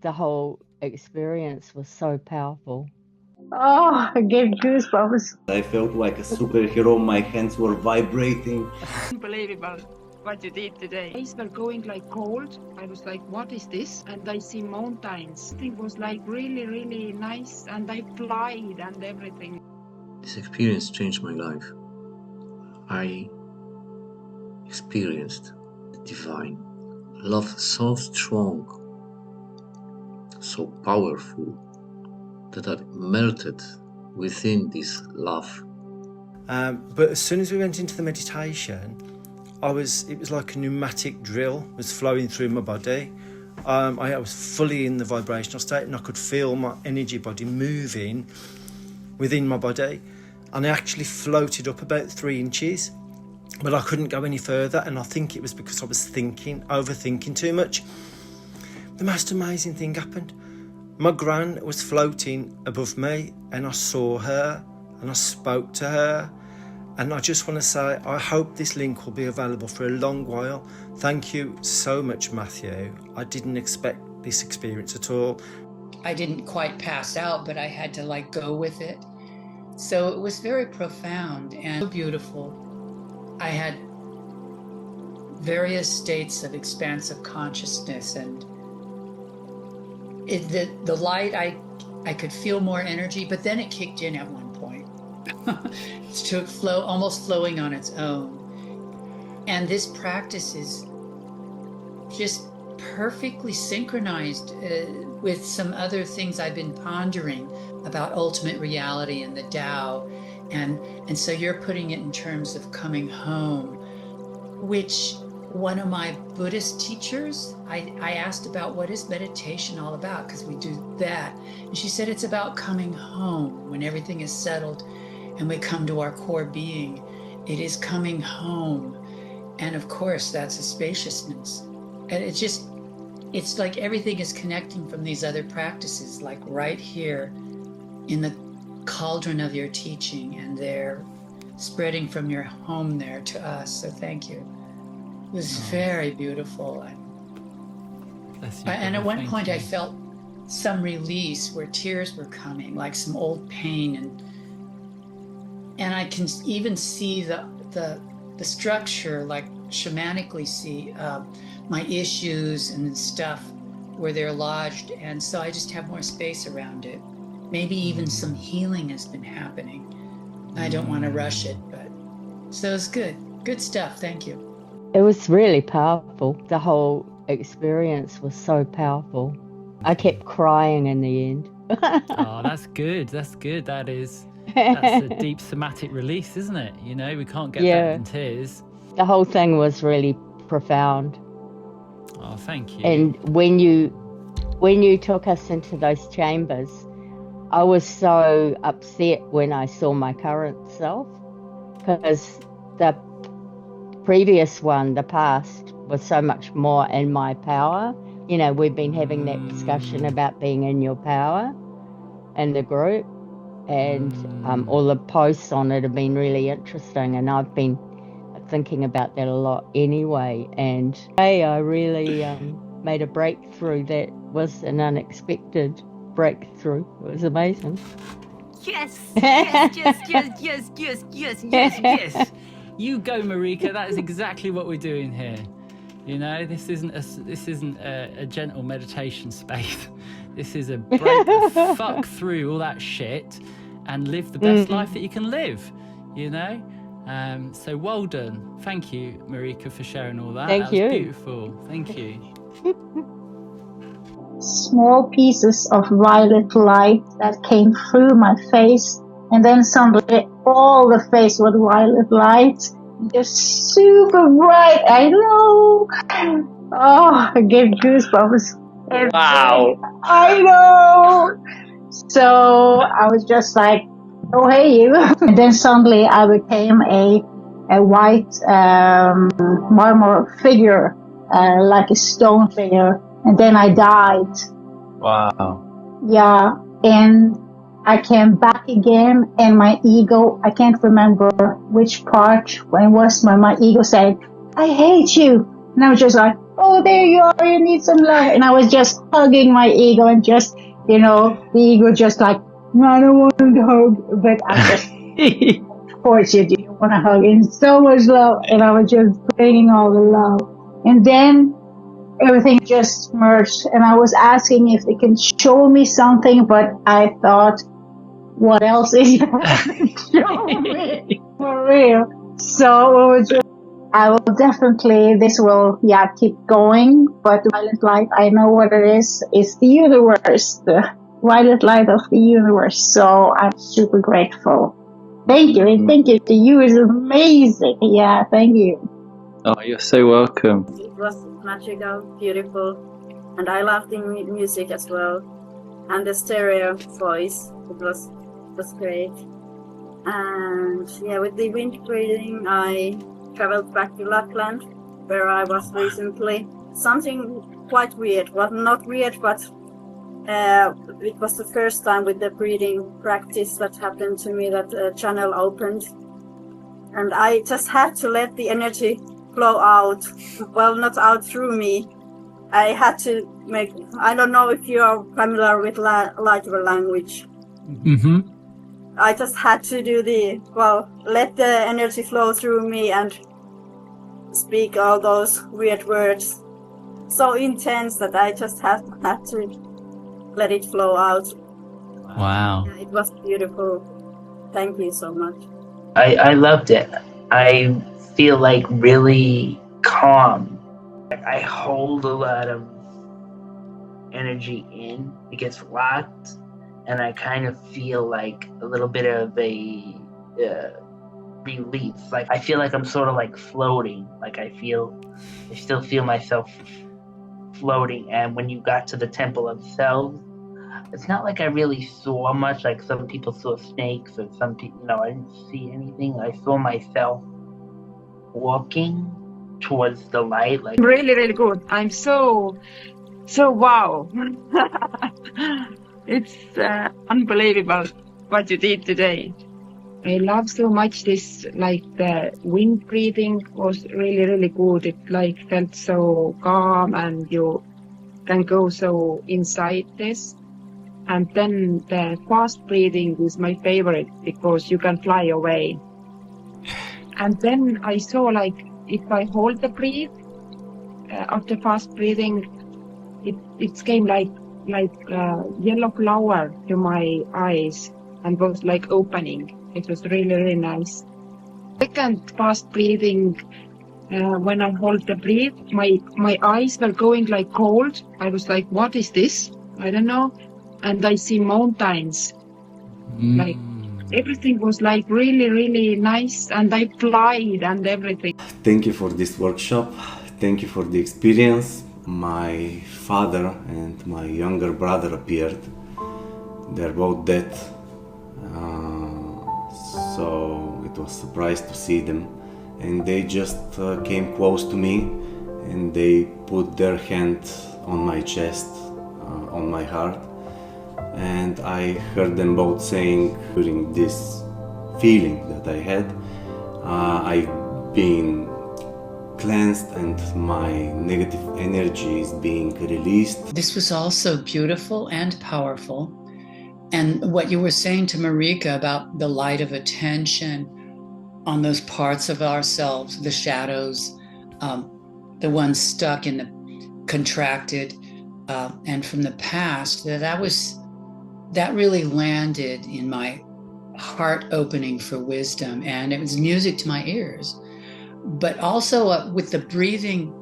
The whole experience was so powerful. Oh, I get goosebumps. I felt like a superhero. My hands were vibrating. Unbelievable what you did today. Eyes were going like cold. I was like, what is this? And I see mountains. It was like really, really nice. And I flied and everything. This experience changed my life. I experienced the divine love so strong, so powerful, that I melted within this love. But as soon as we went into the meditation, it was like a pneumatic drill was flowing through my body. I was fully in the vibrational state, and I could feel my energy body moving within my body, and I actually floated up about 3 inches, but I couldn't go any further, and I think it was because I was overthinking too much. The most amazing thing happened. My gran was floating above me, and I saw her and I spoke to her, and I just want to say I hope this link will be available for a long while. Thank you so much, Matthew. I didn't expect this experience at all. I didn't quite pass out, but I had to go with it. So it was very profound and so beautiful. I had various states of expansive consciousness, and the light, I could feel more energy, but then it kicked in at one point. It almost flowing on its own. And this practice is just perfectly synchronized with some other things I've been pondering about ultimate reality and the Tao. And so you're putting it in terms of coming home, which one of my Buddhist teachers, I asked about what is meditation all about, because we do that. And she said it's about coming home when everything is settled and we come to our core being. It is coming home. And of course, that's a spaciousness. And it's like everything is connecting from these other practices, like right here in the cauldron of your teaching, and they're spreading from your home there to us. So thank you. It was very beautiful. And at one point I felt some release where tears were coming, like some old pain, and I can even see the structure, like shamanically see my issues and stuff where they're lodged, and so I just have more space around it. Maybe even some healing has been happening. I don't want to rush it, but so it's good stuff. Thank you. It was really powerful. The whole experience was so powerful. I kept crying in the end. Oh, that's good. That's good. That's a deep somatic release, isn't it? You know, we can't get that in tears. The whole thing was really profound. Oh, thank you. And when you took us into those chambers, I was so upset when I saw my current self, because the previous one, the past, was so much more in my power. You know, we've been having that discussion about being in your power in the group, and all the posts on it have been really interesting, and I've been thinking about that a lot anyway. And hey, I really made a breakthrough that was an unexpected breakthrough. It was amazing. Yes, yes, yes, yes, yes, yes, yes, yes, yes. You go, Marika. That is exactly what we're doing here. You know, this isn't a gentle meditation space. This is a break the fuck through all that shit and live the best life that you can live. You know. So well done. Thank you, Marika, for sharing all that. Thank you. That was beautiful. Thank you. Small pieces of violet light that came through my face, and then suddenly all the face was violet light. Just super bright. I know. Oh, I get goosebumps. Wow. I know. So I was just like, oh, hey, you. And then suddenly I became a white marble figure, like a stone figure. And then I died. Wow. Yeah. And I came back again, and my ego, I can't remember which part, when it was my ego said, I hate you. And I was just like, oh, there you are, you need some love. And I was just hugging my ego and just, the ego just like, no, I don't want to hug. But I just, of course you do want to hug. And so much love. And I was just bringing all the love. And then everything just merged. And I was asking if they can show me something, but I thought, what else is show me for real? So it was just, I will definitely, this will, keep going. But violet light, I know what it is. It's the universe, the violet light of the universe. So I'm super grateful. Thank you. And thank you to you. It's amazing. Yeah, thank you. Oh, you're so welcome. It was magical, beautiful, and I loved the music as well. And the stereo voice, it was great. And with the wind breathing, I traveled back to Lapland, where I was recently. Something quite weird. Well, not weird, but it was the first time with the breathing practice that happened to me that a channel opened. And I just had to let the energy flow out. Well, not out through me. I had to make, I don't know if you are familiar with light language. Mm-hmm. I just had to do let the energy flow through me and speak all those weird words. So intense that I just had to let it flow out. Wow. It was beautiful. Thank you so much. I loved it. I feel like really calm. I hold a lot of energy in. It gets locked. And I kind of feel like a little bit of a relief. Like I feel like I'm sort of like floating. Like I still feel myself floating. And when you got to the Temple of Selves, it's not like I really saw much. Like some people saw snakes, or some people, I didn't see anything. I saw myself walking towards the light. Like Really, really good. I'm so wow. It's unbelievable what you did today. I love so much this, like the wind breathing was really, really good. It felt so calm and you can go so inside this. And then the fast breathing is my favorite because you can fly away. And then I saw if I hold the breath after fast breathing, it came like yellow flower to my eyes and was opening. It was really, really nice. Second fast breathing, when I hold the breath, my eyes were going cold. I was like, what is this? I don't know. And I see mountains. Everything was really, really nice, and I flied and everything. Thank you for this workshop. Thank you for the experience. My father and my younger brother appeared. They're both dead. So it was a surprise to see them. And they just came close to me and they put their hand on my chest, on my heart. And I heard them both saying during this feeling that I had, I've been cleansed and my negative energy is being released. This was also beautiful and powerful. And what you were saying to Marika about the light of attention on those parts of ourselves, the shadows, the ones stuck in the contracted, and from the past, that really landed in my heart opening for wisdom, and it was music to my ears. But also with the breathing,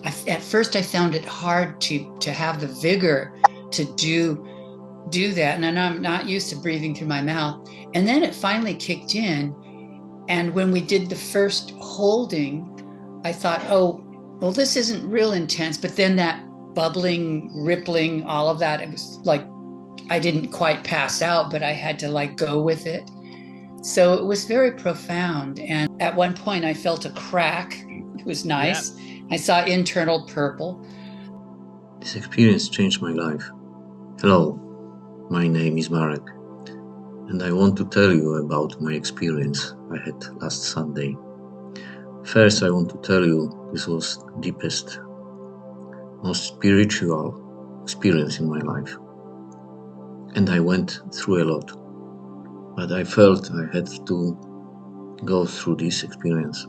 at first I found it hard to have the vigor to do that, and I'm not used to breathing through my mouth. And then it finally kicked in, and when we did the first holding, I thought, oh, well, this isn't real intense. But then that bubbling, rippling, all of that, it was like I didn't quite pass out, but I had to go with it. So it was very profound. And at one point I felt a crack. It was nice. Yeah. I saw internal purple. This experience changed my life. Hello, my name is Marek, and I want to tell you about my experience I had last Sunday. First, I want to tell you this was the deepest most spiritual experience in my life. And I went through a lot. But I felt I had to go through this experience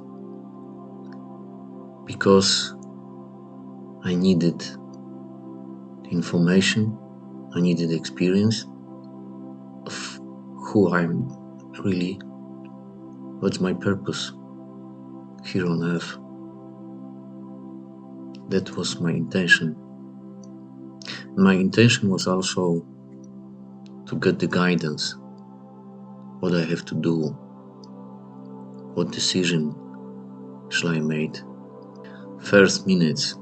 because I needed the information, I needed the experience of who I'm really, what's my purpose here on earth. That was my intention. My intention was also to get the guidance, what I have to do, what decision shall I make. First minutes,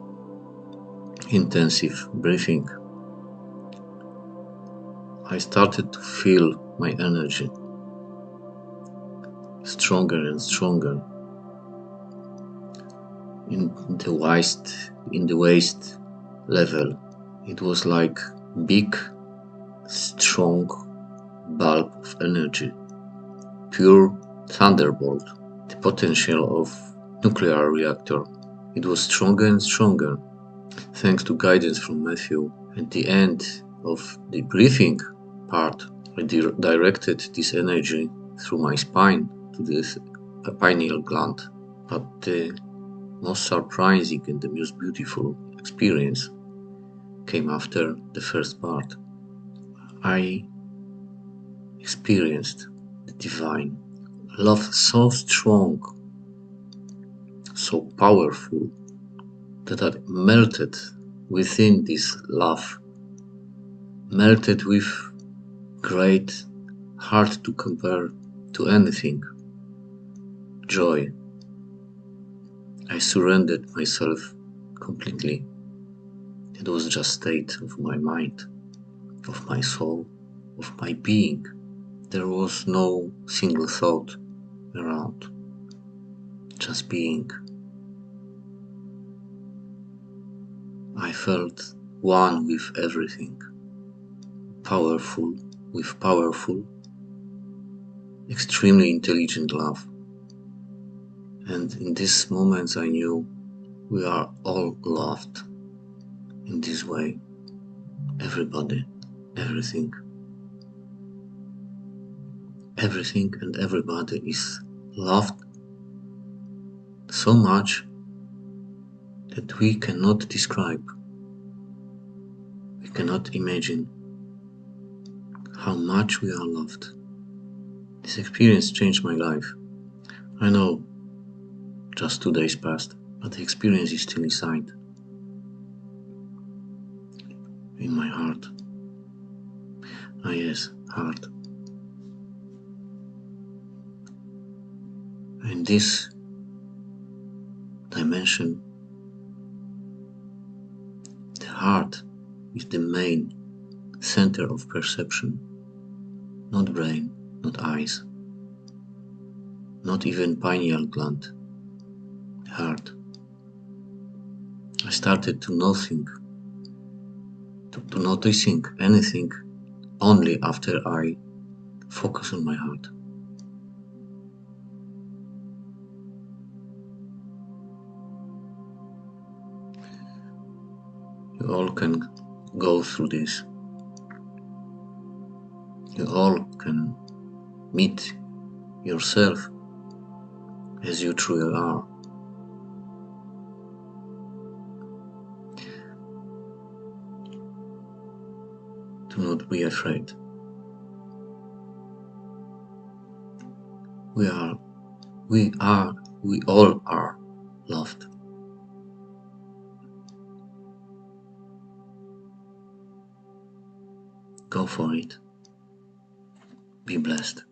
intensive breathing, I started to feel my energy stronger and stronger in the waist level. It was like big, strong bulb of energy, pure thunderbolt, the potential of nuclear reactor. It was stronger and stronger, thanks to guidance from Matthew. At the end of the breathing part, I directed this energy through my spine to this pineal gland. But the most surprising and the most beautiful experience came after the first part. I experienced the divine love so strong, so powerful, that I melted within this love, melted with great, hard to compare to anything, joy. I surrendered myself completely. It was just state of my mind, of my soul, of my being. There was no single thought around, just being. I felt one with everything, powerful with powerful, extremely intelligent love. And in these moments I knew we are all loved in this way. Everybody, everything. Everything and everybody is loved so much that we cannot describe. We cannot imagine how much we are loved. This experience changed my life. I know just 2 days passed, but the experience is still inside, in my heart. Ah yes, heart. In this dimension, the heart is the main center of perception, not brain, not eyes, not even pineal gland, the heart. I started to noticing anything only after I focus on my heart. You all can go through this. You all can meet yourself as you truly are. Do not be afraid. We all are loved. Go for it. Be blessed.